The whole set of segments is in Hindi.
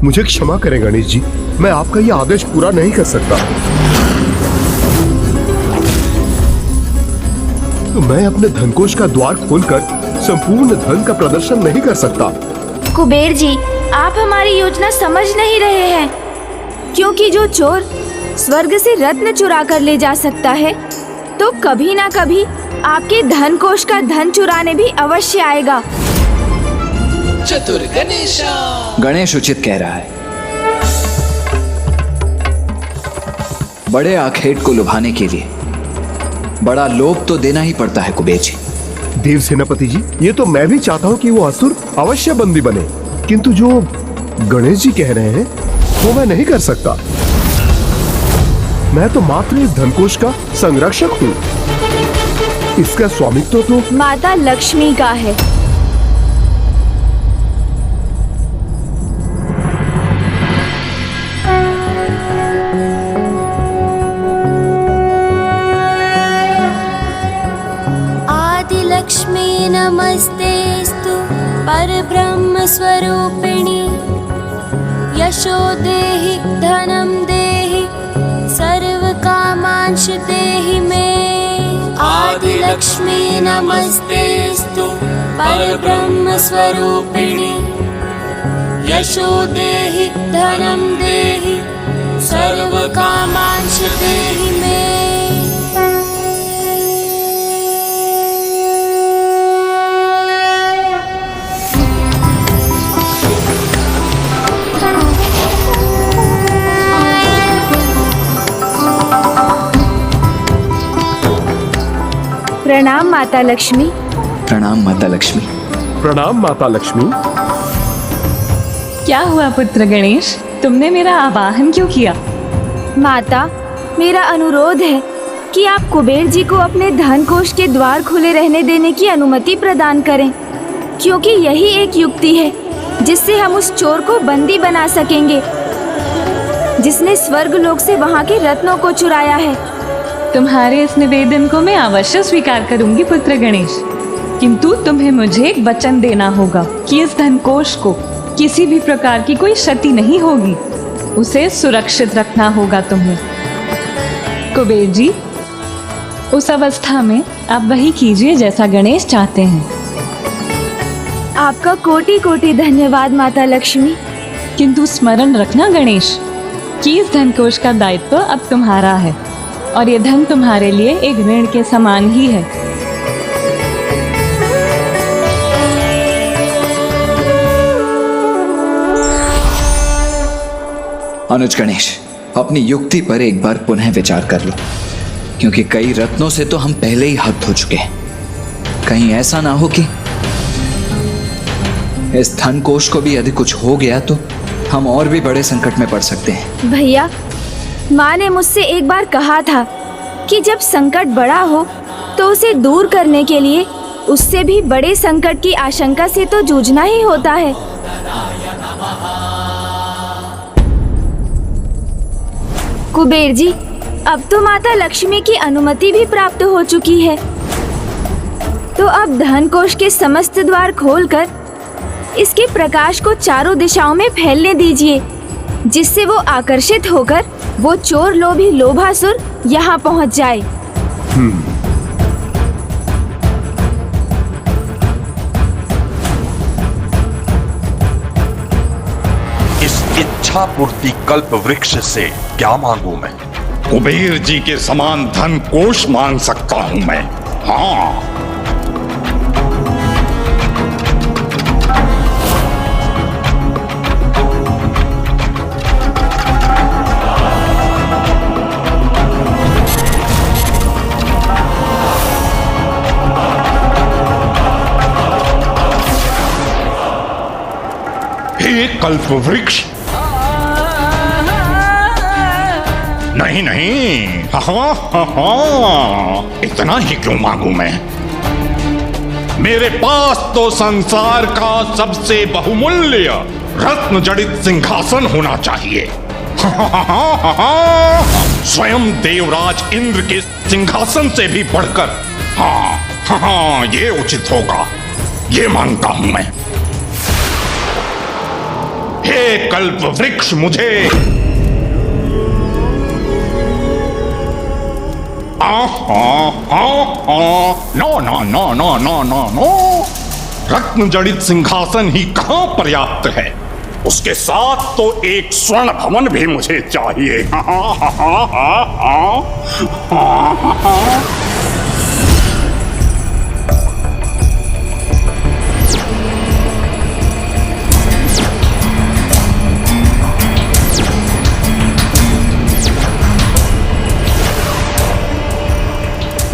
मुझे क्षमा करें गणेश जी, मैं आपका ये आदेश पूरा नहीं कर सकता। तो मैं अपने धनकोष का द्वार खोलकर संपूर्ण धन का प्रदर्शन नहीं कर सकता। कुबेर जी, आप हमारी योजना समझ नहीं रहे हैं, क्योंकि जो चोर स्वर्ग से रत्न चुरा कर ले जा सकता है, तो कभी ना कभी आपके धन कोष का धन चुराने भी अवश्य आएगा। चतुर गणेश। गणेश उचित कह रहा है। बड़े आखेट को लुभाने के लिए बड़ा लोभ तो देना ही पड़ता है कुबेर जी। देव सेनापति जी, ये तो मैं भी चाहता हूँ कि वो असुर अवश्य बंदी बने, किंतु जो गणेश जी कह रहे हैं वो मैं नहीं कर सकता। मैं तो मात्र इस धनकोष का संरक्षक हूँ। इसका स्वामित्व तो माता लक्ष्मी का है। आदि लक्ष्मी नमस्तेस्तु परब्रह्म स्वरूपिणी यशो देहि धनं देहि सर्व कामांश देहि मे। आदि लक्ष्मी नमस्तेस्तु परब्रह्म स्वरूपिणी यशो देहि धनं देहि सर्व कामांश देहि मे। प्रणाम माता लक्ष्मी। प्रणाम माता लक्ष्मी। प्रणाम माता लक्ष्मी। क्या हुआ पुत्र गणेश, तुमने मेरा आवाहन क्यों किया? माता, मेरा अनुरोध है कि आप कुबेर जी को अपने धन कोष के द्वार खुले रहने देने की अनुमति प्रदान करें, क्योंकि यही एक युक्ति है जिससे हम उस चोर को बंदी बना सकेंगे जिसने स्वर्ग लोक से वहाँ के रत्नों को चुराया है। तुम्हारे इस निवेदन को मैं अवश्य स्वीकार करूंगी पुत्र गणेश, किंतु तुम्हें मुझे एक वचन देना होगा कि इस धनकोष को किसी भी प्रकार की कोई क्षति नहीं होगी। उसे सुरक्षित रखना होगा तुम्हें। कुबेर जी, उस अवस्था में आप वही कीजिए जैसा गणेश चाहते हैं। आपका कोटि कोटि धन्यवाद माता लक्ष्मी। किंतु स्मरण रखना गणेश कि इस धनकोष का दायित्व अब तुम्हारा है और ये धन तुम्हारे लिए एक ऋण के समान ही है। अनुज गणेश, अपनी युक्ति पर एक बार पुनः विचार कर लो, क्योंकि कई रत्नों से तो हम पहले ही हद हो चुके हैं। कहीं ऐसा ना हो कि इस धन कोष को भी यदि कुछ हो गया तो हम और भी बड़े संकट में पड़ सकते हैं। भैया, माँ ने मुझसे एक बार कहा था कि जब संकट बड़ा हो तो उसे दूर करने के लिए उससे भी बड़े संकट की आशंका से तो जूझना ही होता है। कुबेर जी, अब तो माता लक्ष्मी की अनुमति भी प्राप्त हो चुकी है, तो अब धन कोष के समस्त द्वार खोलकर इसके प्रकाश को चारों दिशाओं में फैलने दीजिए, जिससे वो आकर्षित होकर वो चोर लोभी लोभासुर यहाँ पहुँच जाए। इस इच्छा पूर्ति कल्प वृक्ष से क्या मांगू मैं? कुबेर जी के समान धन कोष मांग सकता हूं मैं। हाँ, हे कल्प वृक्ष, नहीं नहीं, इतना ही क्यों मांगू मैं? मेरे पास तो संसार का सबसे बहुमूल्य रत्न जड़ित सिंहासन होना चाहिए। स्वयं देवराज इंद्र के सिंहासन से भी बढ़कर। हाँ, ये उचित होगा, ये मांगता हूं मैं। हे कल्प वृक्ष, मुझे no no no no no no no, रत्न जड़ित सिंहासन ही कहां पर्याप्त है, उसके साथ तो एक स्वर्ण भवन भी मुझे चाहिए।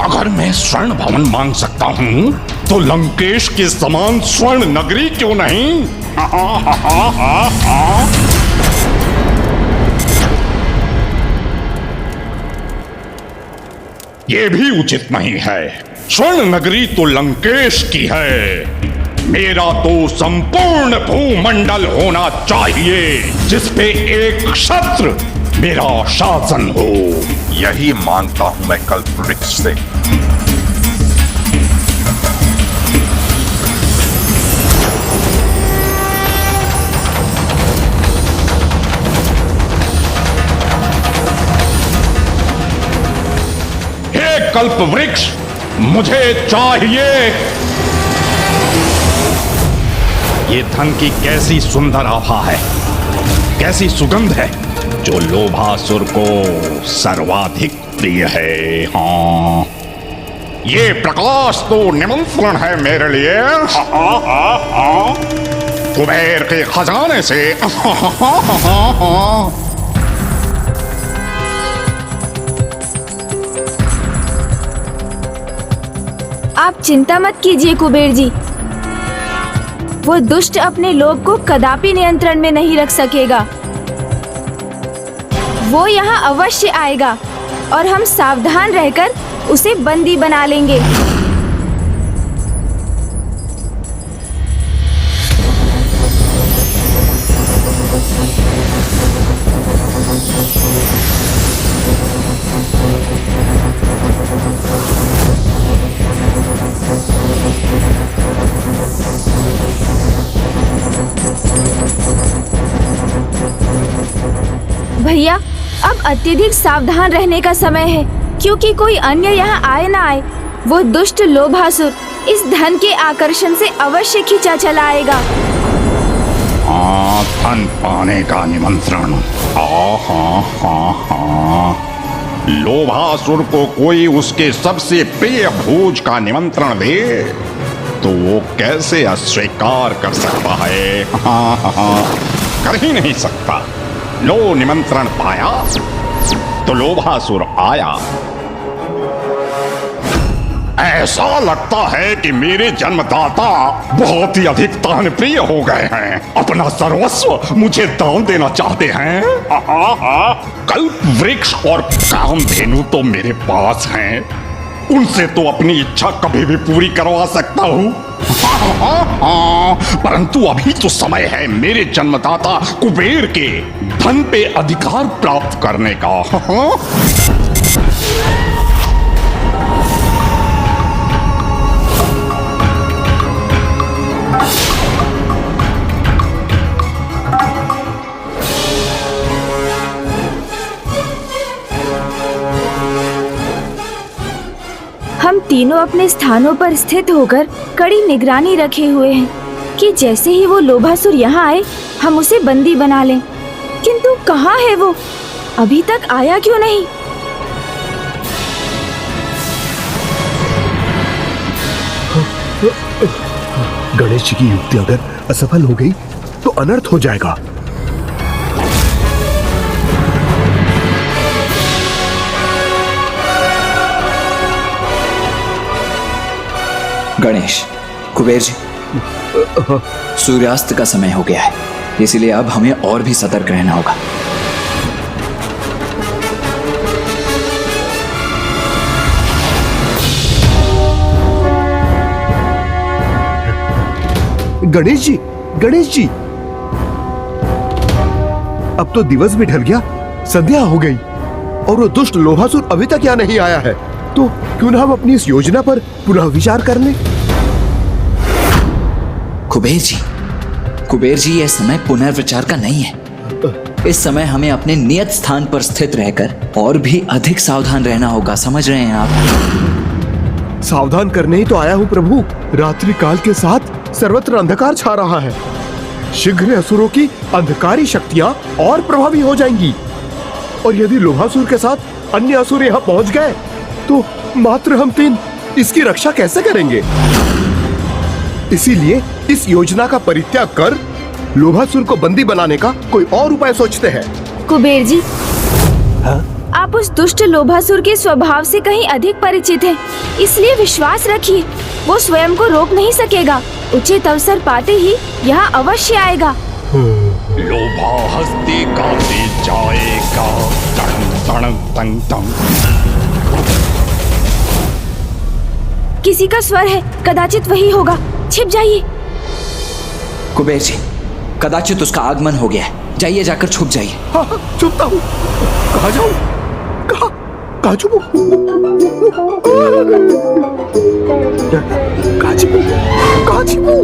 अगर मैं स्वर्ण भवन मांग सकता हूं तो लंकेश के समान स्वर्ण नगरी क्यों नहीं? ये भी उचित नहीं है। स्वर्ण नगरी तो लंकेश की है। मेरा तो संपूर्ण भूमंडल होना चाहिए जिसपे एक क्षत्र मेरा शासन हो। यही मांगता हूं मैं कल्प वृक्ष से। हे कल्प वृक्ष, मुझे चाहिए। ये धन की कैसी सुंदर आभा है, कैसी सुगंध है जो लोभासुर को सर्वाधिक प्रिय है। हाँ, ये प्रकाश तो निमंत्रण है मेरे लिए। कुबेर के खजाने से। आप चिंता मत कीजिए कुबेर जी, वो दुष्ट अपने लोभ को कदापि नियंत्रण में नहीं रख सकेगा। वो यहाँ अवश्य आएगा और हम सावधान रहकर उसे बंदी बना लेंगे। भैया, अब अत्यधिक सावधान रहने का समय है, क्योंकि कोई अन्य यहाँ आए ना आए, वो दुष्ट लोभासुर इस धन के आकर्षण से अवश्य खींचा चला आएगा। हाँ, धन पाने का निमंत्रण। हाँ हाँ हाँ हाँ, लोभासुर को कोई उसके सबसे प्रिय भोज का निमंत्रण दे तो वो कैसे अस्वीकार कर सकता है? हाँ हाँ, कर ही नहीं सकता। लो, निमंत्रण पाया तो लोभासुर आया। ऐसा लगता है कि मेरे जन्मदाता बहुत ही अधिक दान प्रिय हो गए हैं, अपना सर्वस्व मुझे दान देना चाहते हैं। कल्प वृक्ष और कामधेनु तो मेरे पास हैं, उनसे तो अपनी इच्छा कभी भी पूरी करवा सकता हूँ। परंतु अभी तो समय है मेरे जन्मदाता कुबेर के धन पे अधिकार प्राप्त करने का। हम तीनों अपने स्थानों पर स्थित होकर कड़ी निगरानी रखे हुए हैं कि जैसे ही वो लोभासुर यहाँ आए हम उसे बंदी बना लें। किंतु कहाँ है वो? अभी तक आया क्यों नहीं? गणेश जी की युक्ति अगर असफल हो गई तो अनर्थ हो जाएगा। गणेश, कुबेर जी, सूर्यास्त का समय हो गया है, इसलिए अब हमें और भी सतर्क रहना होगा। गणेश जी, गणेश जी, अब तो दिवस भी ढल गया, संध्या हो गई और वो दुष्ट लोभासुर अभी तक यहाँ नहीं आया है, तो क्यों ना हम अपनी इस योजना पर पुनः विचार कर लें? कुबेर जी, कुबेर जी, यह समय पुनर्विचार का नहीं है। इस समय हमें अपने नियत स्थान पर स्थित रहकर और भी अधिक सावधान रहना होगा, समझ रहे हैं आप? सावधान करने ही तो आया हूँ प्रभु। रात्रि काल के साथ सर्वत्र अंधकार छा रहा है। शीघ्र असुरों की अंधकारी शक्तियां और प्रभावी हो जाएंगी, और यदि लोभासुर के साथ अन्य असुर यहाँ पहुंच गए तो मात्र हम तीन इसकी रक्षा कैसे करेंगे? इसीलिए इस योजना का परित्याग कर लोभासुर को बंदी बनाने का कोई और उपाय सोचते हैं। कुबेर जी, आप उस दुष्ट लोभासुर के स्वभाव से कहीं अधिक परिचित हैं, इसलिए विश्वास रखिए, वो स्वयं को रोक नहीं सकेगा। उचित अवसर पाते ही यहाँ अवश्य आएगा। लोभा हस्ते गाते जाएगा, तड़ंग तड़ंग तंग तंग। किसी का स्वर है, कदाचित वही होगा। छिप जाइए। कुबेर जी, कदाचित उसका आगमन हो गया है। जाइए, जाकर छुप जाइए। हाँ, छुपता हूँ। कहाँ जाऊँ? कहाँ छुपूं? कहाँ छुपूं? कहाँ छुपूं?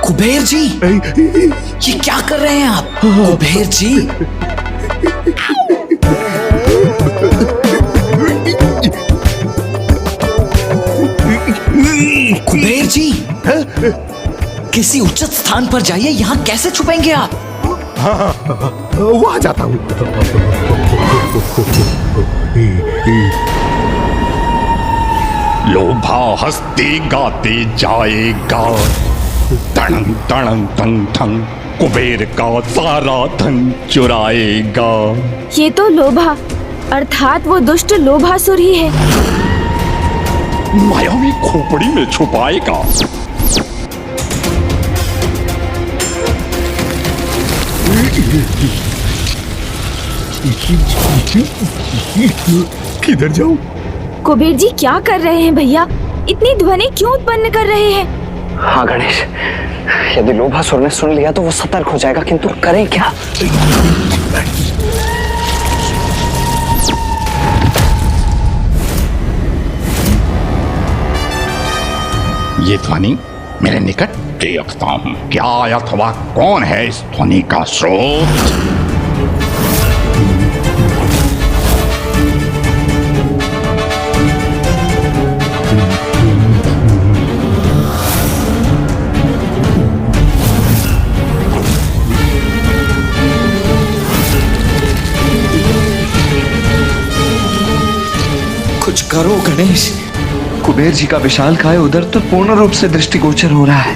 कुबेर जी, ये क्या कर रहे हैं आप? कुबेर जी, कुबेर जी, किसी उचित स्थान पर जाइए। यहाँ कैसे छुपेंगे आप? वहाँ जाता हूँ। लोभा हस्ते गाते जाएगा, तड़ंग तड़ंग तंग तंग। कुबेर का सारा धन चुराएगा। ये तो लोभा अर्थात वो दुष्ट लोभासुर ही है। मायावी खोपड़ी में छुपाएगा। किधर जाऊं? कुबेर जी, क्या कर रहे हैं भैया? इतनी ध्वनि क्यों उत्पन्न कर रहे हैं? हाँ गणेश, यदि लोभासुर ने सुन लिया तो वो सतर्क हो जाएगा, किंतु करें क्या? ये ध्वनि मेरे निकट देखता हूँ। क्या अथवा कौन है इस ध्वनि का स्रोत? कुछ करो गणेश। कुबेर जी का विशालकाय उधर तो पूर्ण रूप से दृष्टिगोचर हो रहा है।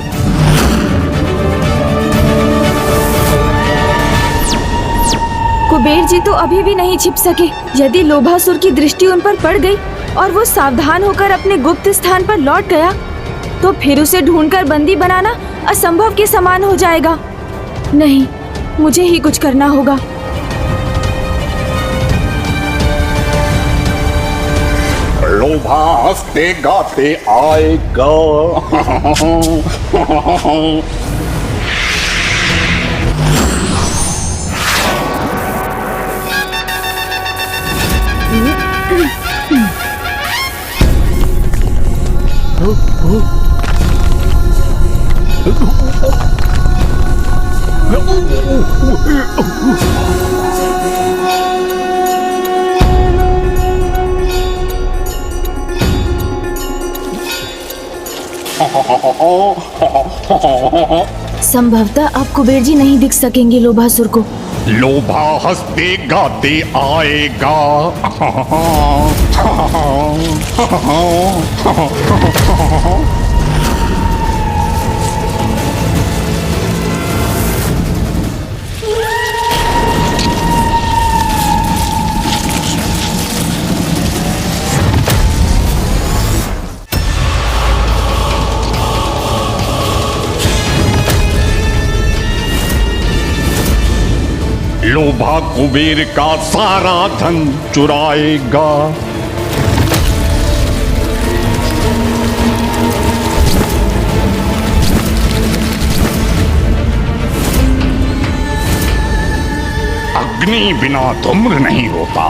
कुबेर जी तो अभी भी नहीं छिप सके। यदि लोभासुर की दृष्टि उन पर पड़ गई और वो सावधान होकर अपने गुप्त स्थान पर लौट गया, तो फिर उसे ढूंढकर बंदी बनाना असंभव के समान हो जाएगा। नहीं, मुझे ही कुछ करना होगा। लोभा हंसते गाते आएगा। संभवतः अब कुबेर जी नहीं दिख सकेंगे लोभासुर को। लोभा हंसते गाते आएगा। लोभा कुबेर का सारा धन चुराएगा। अग्नि बिना धूम्र नहीं होता,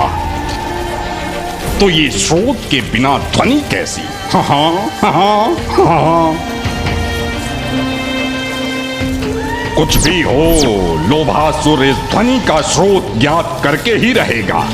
तो ये स्रोत के बिना ध्वनि कैसी? कुछ भी हो, लोभासुर इस ध्वनि का स्रोत ज्ञात करके ही रहेगा।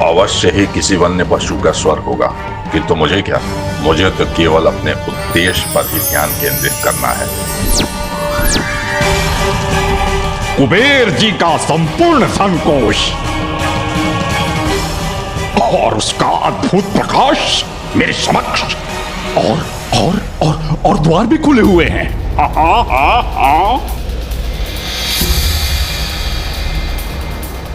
अवश्य ही किसी वन्य पशु का स्वर होगा, किंतु मुझे क्या, मुझे तो केवल अपने उद्देश्य पर ही ध्यान केंद्रित करना है। कुबेर जी का संपूर्ण धनकोष और उसका अद्भुत प्रकाश मेरे समक्ष और द्वार भी खुले हुए हैं।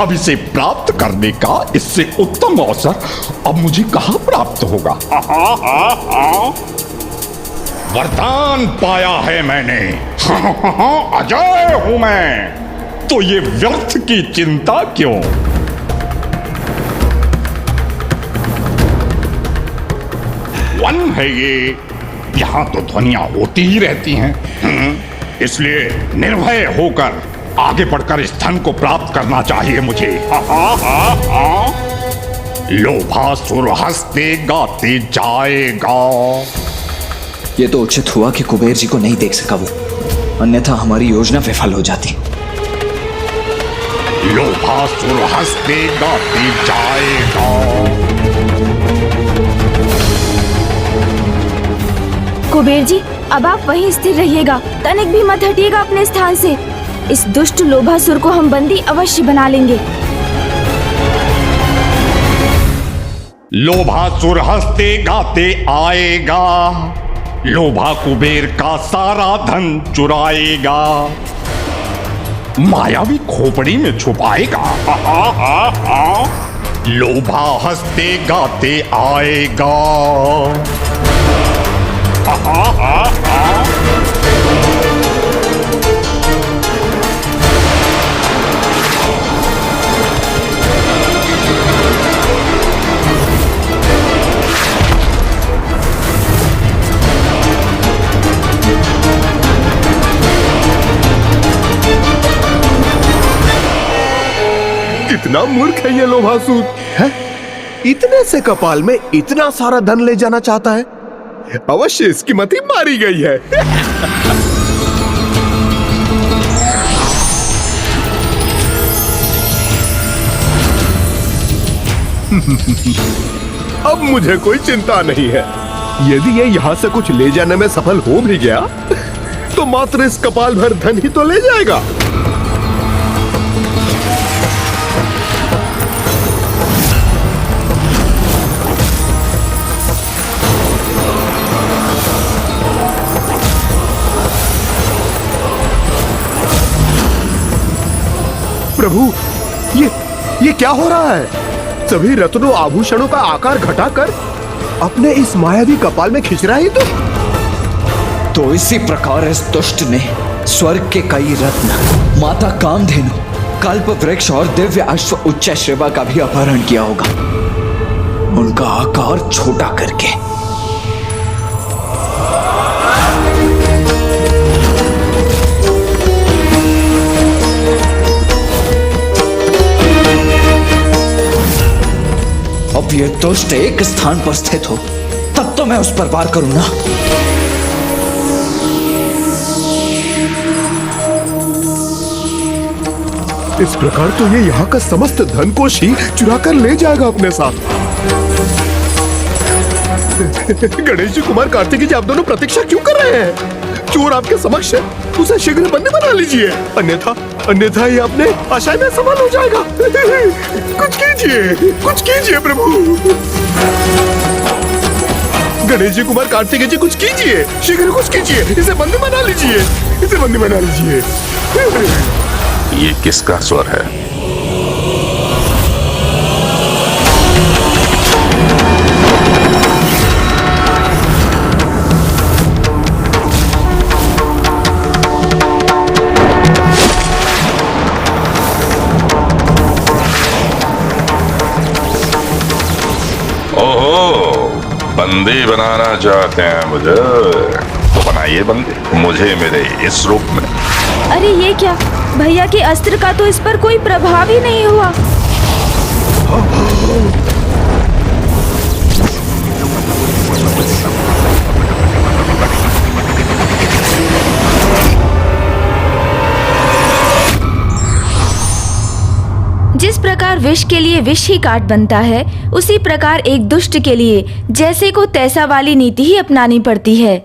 अब इसे प्राप्त करने का इससे उत्तम अवसर अब मुझे कहां प्राप्त होगा? वरदान पाया है मैंने। अजय हूं मैं, तो ये व्यर्थ की चिंता क्यों? वन है ये, यहां तो ध्वनियां होती ही रहती हैं। इसलिए निर्भय होकर आगे बढ़कर इस धन को प्राप्त करना चाहिए मुझे। लोभासुर हंसते गाते जाएगा। ये तो उचित हुआ कि कुबेर जी को नहीं देख सका वो, अन्यथा हमारी योजना विफल हो जाती। लोभासुर हंसते गाते जाएगा। कुबेर जी, अब आप वहीं स्थिर रहिएगा, तनिक भी मत हटिएगा अपने स्थान से। इस दुष्ट लोभासुर को हम बंदी अवश्य बना लेंगे। लोभासुर हंसते गाते आएगा, लोभा कुबेर का सारा धन चुराएगा, मायावी खोपड़ी में छुपाएगा। लोभा हंसते गाते आएगा। कितना मूर्ख है ये लोभासुर है, इतने से कपाल में इतना सारा धन ले जाना चाहता है। अवश्य इसकी मति मारी गई है। अब मुझे कोई चिंता नहीं है। यदि ये यहां से कुछ ले जाने में सफल हो भी गया तो मात्र इस कपाल भर धन ही तो ले जाएगा। प्रभु, ये क्या हो रहा है? सभी रत्नों आभूषणों का आकार घटाकर अपने इस मायावी कपाल में खींच रहा है तो इसी प्रकार इस दुष्ट ने स्वर्ग के कई रत्न, माता कामधेनु, कल्प वृक्ष और दिव्य अश्व उच्च श्रेवा का भी अपहरण किया होगा, उनका आकार छोटा करके। अब ये दुष्ट एक स्थान पर स्थित हो तब तो मैं उस पर वार करूं ना। इस प्रकार तो ये यहाँ का समस्त धन को ही चुरा कर ले जाएगा अपने साथ। गणेश जी, कुमार कार्तिकी जी, आप दोनों प्रतीक्षा क्यों कर रहे हैं? चोर आपके समक्ष है, उसे शीघ्र बंदी बना लीजिए, अन्यथा ये अपने आशय में सफल हो जाएगा। कुछ कीजिए प्रभु। गणेश जी, कुमार कार्तिकेय जी, कुछ कीजिए, शीघ्र कुछ कीजिए, इसे बंदी बना लीजिए। ये किसका स्वर है? ओहो, बंदी बनाना चाहते हैं मुझे, तो बनाइए बंदी मुझे मेरे इस रूप में। अरे ये क्या, भैया के अस्त्र का तो इस पर कोई प्रभाव ही नहीं हुआ। जिस प्रकार विष के लिए विष ही काट बनता है, उसी प्रकार एक दुष्ट के लिए जैसे को तैसा वाली नीति ही अपनानी पड़ती है।